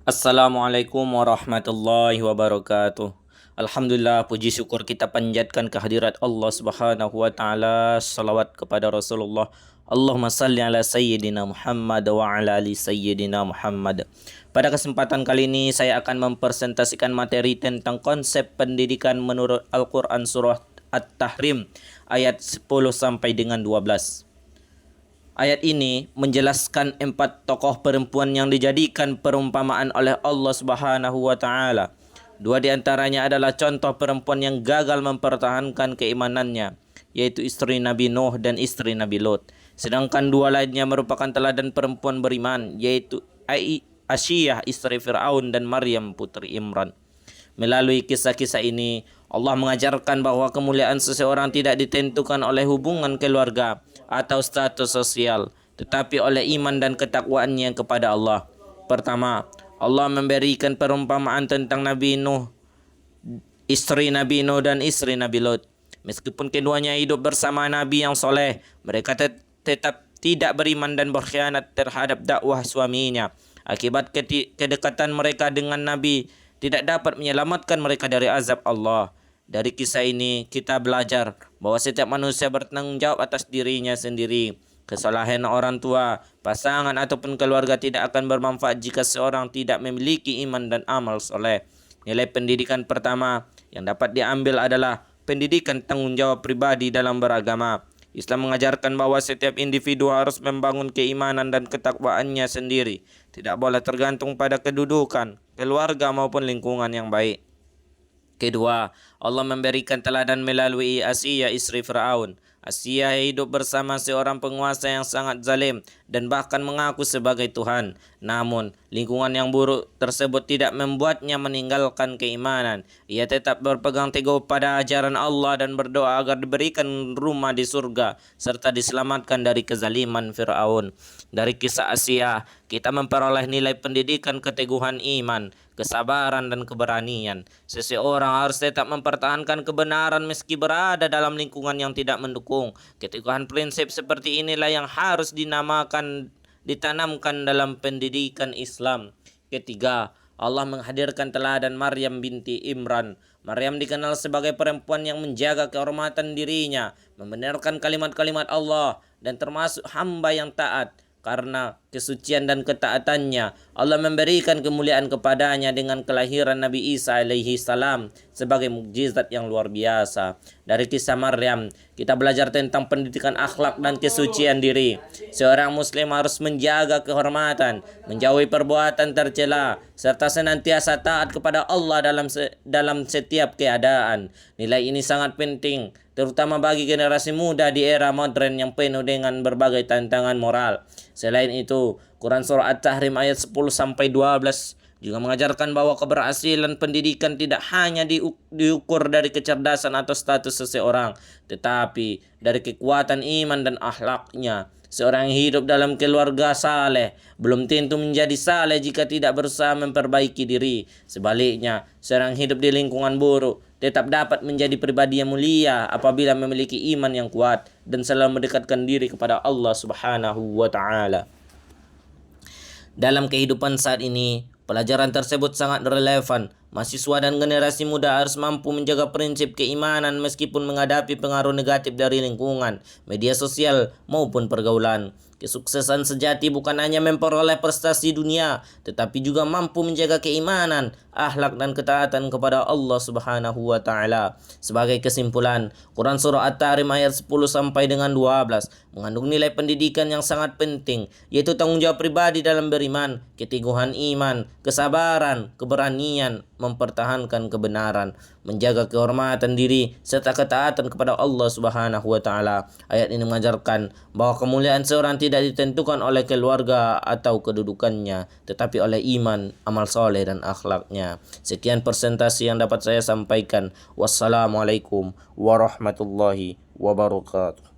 Assalamualaikum warahmatullahi wabarakatuh. Alhamdulillah, puji syukur kita panjatkan kehadirat Allah Subhanahu wa taala. Salawat kepada Rasulullah. Allahumma salli ala sayyidina Muhammad wa ala ali sayyidina Muhammad. Pada kesempatan kali ini saya akan mempresentasikan materi tentang konsep pendidikan menurut Al-Qur'an surah At-Tahrim ayat 10 sampai dengan 12. Ayat ini menjelaskan 4 tokoh perempuan yang dijadikan perumpamaan oleh Allah Subhanahu wa taala. 2 di antaranya adalah contoh perempuan yang gagal mempertahankan keimanannya, yaitu istri Nabi Nuh dan istri Nabi Lot. Sedangkan 2 lainnya merupakan teladan perempuan beriman, yaitu Asyiyah istri Fir'aun dan Maryam putri Imran. Melalui kisah-kisah ini, Allah mengajarkan bahwa kemuliaan seseorang tidak ditentukan oleh hubungan keluarga atau status sosial, tetapi oleh iman dan ketakwaannya kepada Allah. Pertama, Allah memberikan perumpamaan tentang Nabi Nuh, istri Nabi Nuh dan istri Nabi Lot. Meskipun keduanya hidup bersama Nabi yang soleh, mereka tetap tidak beriman dan berkhianat terhadap dakwah suaminya. Akibat kedekatan mereka dengan Nabi tidak dapat menyelamatkan mereka dari azab Allah. Dari kisah ini kita belajar bahwa setiap manusia bertanggung jawab atas dirinya sendiri. Kesalahan orang tua, pasangan ataupun keluarga tidak akan bermanfaat jika seorang tidak memiliki iman dan amal soleh. Nilai pendidikan pertama yang dapat diambil adalah pendidikan tanggung jawab pribadi dalam beragama. Islam mengajarkan bahwa setiap individu harus membangun keimanan dan ketakwaannya sendiri. Tidak boleh tergantung pada kedudukan, keluarga maupun lingkungan yang baik. Kedua, Allah memberikan teladan melalui Asyiyah istri Fir'aun. Asyiyah hidup bersama seorang penguasa yang sangat zalim dan bahkan mengaku sebagai Tuhan. Namun, lingkungan yang buruk tersebut tidak membuatnya meninggalkan keimanan. Ia tetap berpegang teguh pada ajaran Allah dan berdoa agar diberikan rumah di surga serta diselamatkan dari kezaliman Fir'aun. Dari kisah Asyiyah, kita memperoleh nilai pendidikan keteguhan iman, kesabaran dan keberanian. Seseorang harus tetap mempertahankan kebenaran meski berada dalam lingkungan yang tidak mendukung. Keteguhan prinsip seperti inilah yang harus ditanamkan dalam pendidikan Islam. Ketiga, Allah menghadirkan teladan Maryam binti Imran. Maryam dikenal sebagai perempuan yang menjaga kehormatan dirinya, membenarkan kalimat-kalimat Allah dan termasuk hamba yang taat. Karena kesucian dan ketaatannya, Allah memberikan kemuliaan kepadanya dengan kelahiran Nabi Isa alaihi salam sebagai mukjizat yang luar biasa. Dari kisah Maryam, kita belajar tentang pendidikan akhlak dan kesucian diri. Seorang muslim harus menjaga kehormatan, menjauhi perbuatan tercela, serta senantiasa taat kepada Allah dalam setiap keadaan. Nilai ini sangat penting, terutama bagi generasi muda di era modern yang penuh dengan berbagai tantangan moral. Selain itu, Quran surah At-Tahrim ayat 10 sampai 12 juga mengajarkan bahwa keberhasilan pendidikan tidak hanya diukur dari kecerdasan atau status seseorang, tetapi dari kekuatan iman dan akhlaknya. Seorang yang hidup dalam keluarga saleh belum tentu menjadi saleh jika tidak berusaha memperbaiki diri. Sebaliknya, seorang hidup di lingkungan buruk tetap dapat menjadi pribadi yang mulia apabila memiliki iman yang kuat dan selalu mendekatkan diri kepada Allah Subhanahu wa taala. Dalam kehidupan saat ini, pelajaran tersebut sangat relevan. Mahasiswa dan generasi muda harus mampu menjaga prinsip keimanan meskipun menghadapi pengaruh negatif dari lingkungan, media sosial maupun pergaulan. Kesuksesan sejati bukan hanya memperoleh prestasi dunia, tetapi juga mampu menjaga keimanan, akhlak dan ketaatan kepada Allah Subhanahu wa taala. Sebagai kesimpulan, Quran surah At-Tahrim ayat 10 sampai dengan 12 mengandung nilai pendidikan yang sangat penting, yaitu tanggung jawab pribadi dalam beriman, keteguhan iman, kesabaran, keberanian, mempertahankan kebenaran, menjaga kehormatan diri serta ketaatan kepada Allah Subhanahu wa taala. Ayat ini mengajarkan bahwa kemuliaan seorang tidak ditentukan oleh keluarga atau kedudukannya, tetapi oleh iman, amal soleh dan akhlaknya. Sekian presentasi yang dapat saya sampaikan. Wassalamualaikum warahmatullahi wabarakatuh.